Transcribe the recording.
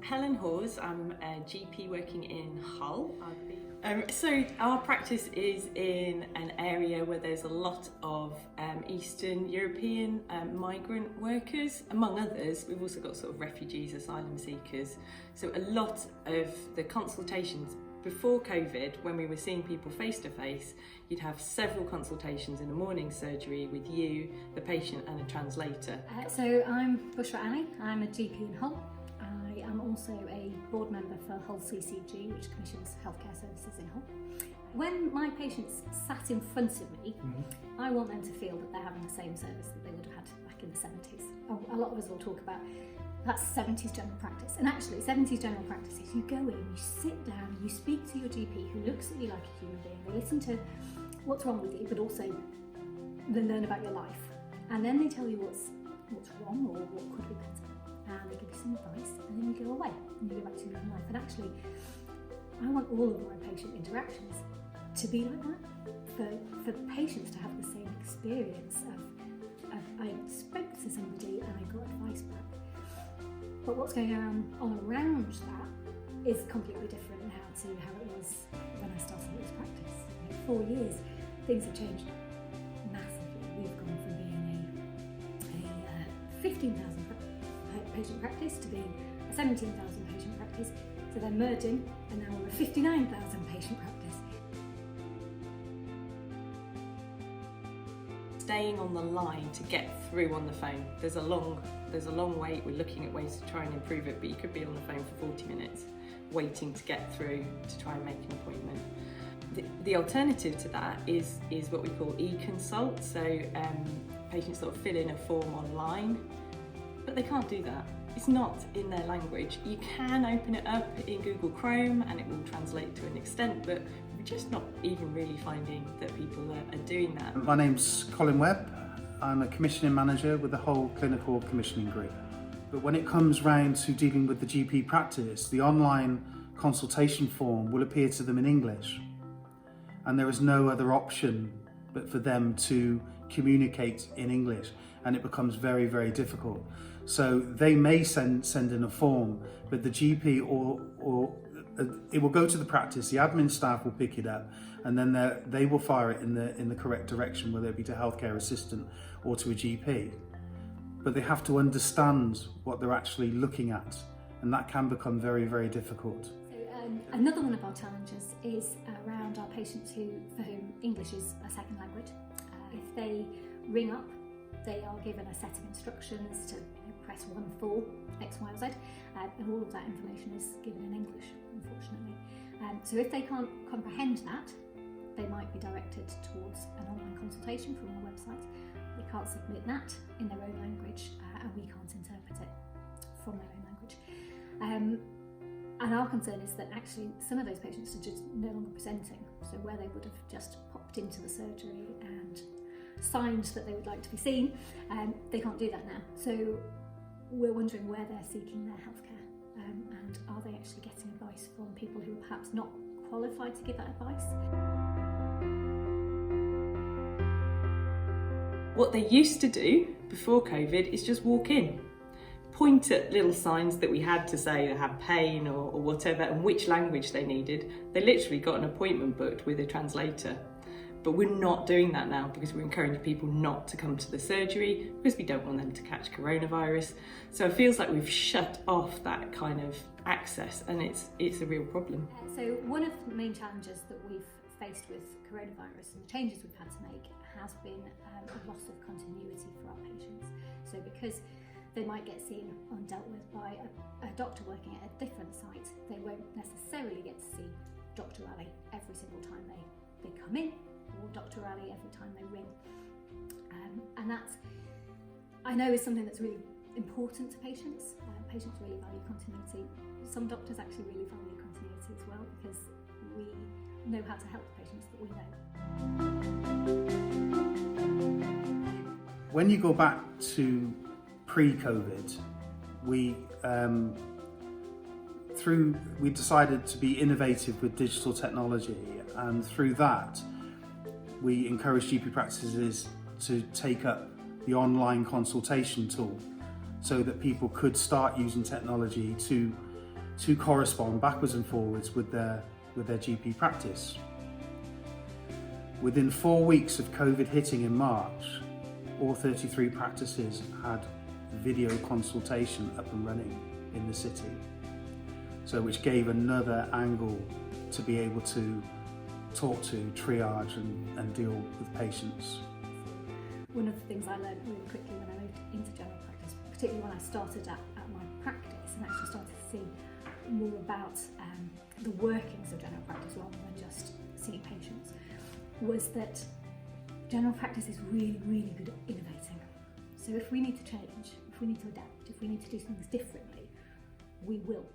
Helen Hawes, I'm a GP working in Hull. So our practice is in an area where there's a lot of Eastern European migrant workers, among others. We've also got sort of refugees, asylum seekers. So a lot of the consultations before COVID, when we were seeing people face to face, you'd have several consultations in a morning surgery with you, the patient and a translator. So I'm Bushra Ali, I'm a GP in Hull. I am also a board member for Hull CCG, which commissions healthcare services in Hull. When my patients sat in front of me, I want them to feel that they're having the same service that they would have had back in the 70s. A lot of us will talk about that's 70s general practice. And actually, 70s general practice is you go in, you sit down, you speak to your GP who looks at you like a human being. They listen to what's wrong with you, but also they learn about your life. And then they tell you what's wrong or what could be better. And they give you some advice, and then you go away and you go back to your own life. And actually, I want all of my patient interactions to be like that, for patients to have the same experience of I spoke to somebody and I got advice back. But what's going on around that is completely different now to how it was when I started this practice. In 4 years, things have changed massively. We've gone from being a 15,000 patient practice to being a 17,000 patient practice, so they're merging, and now we're a 59,000 patient practice. Staying on the line to get through on the phone. There's a long wait. We're looking at ways to try and improve it, but you could be on the phone for 40 minutes waiting to get through to try and make an appointment. The alternative to that is what we call e-consult. So patients sort of fill in a form online, but they can't do that. It's not in their language. You can open it up in Google Chrome and it will translate to an extent, but we're just not even really finding that people are doing that. My name's Colin Webb. I'm a commissioning manager with the whole clinical commissioning group. But when it comes round to dealing with the GP practice, the online consultation form will appear to them in English. And there is no other option but for them to communicate in English, and it becomes very, very difficult. So they may send in a form, but the GP or it will go to the practice, the admin staff will pick it up, and then they will fire it in the correct direction, whether it be to a healthcare assistant or to a GP. But they have to understand what they're actually looking at, and that can become very, very difficult. So, another one of our challenges is around our patients for whom English is a second language. If they ring up, they are given a set of instructions to press 1 for X, Y, or Z, and all of that information is given in English, unfortunately. So if they can't comprehend that, they might be directed towards an online consultation from our website. They can't submit that in their own language, and we can't interpret it from their own language. And our concern is that actually some of those patients are just no longer presenting. So where they would have just popped into the surgery and signed that they would like to be seen, they can't do that now. So we're wondering where they're seeking their healthcare, and are they actually getting advice from people who are perhaps not qualified to give that advice? What they used to do before COVID is just walk in, point at little signs that we had to say they had pain or whatever, and which language they needed. They literally got an appointment booked with a translator. But we're not doing that now because we're encouraging people not to come to the surgery because we don't want them to catch coronavirus. So it feels like we've shut off that kind of access, and it's a real problem. So one of the main challenges that we've faced with coronavirus and the changes we've had to make has been a loss of continuity for our patients. So because they might get seen and dealt with by a doctor working at a different site, they won't necessarily get to see Dr. Ali every single time they come in, or Dr. Ali every time they ring. And that, I know, is something that's really important to patients. Patients really value continuity. Some doctors actually really value continuity as well, because we know how to help the patients that we know. When you go back to pre-COVID, we decided to be innovative with digital technology, and through that we encourage GP practices to take up the online consultation tool so that people could start using technology to to correspond backwards and forwards with their GP practice. Within 4 weeks of COVID hitting in March, all 33 practices had video consultation up and running in the city. So which gave another angle to be able to talk to, triage and deal with patients. One of the things I learned really quickly when I moved into general practice, particularly when I started at my practice and actually started to see more about the workings of general practice rather than just seeing patients, was that general practice is really, really good at innovating. So if we need to change, if we need to adapt, if we need to do things differently, we will.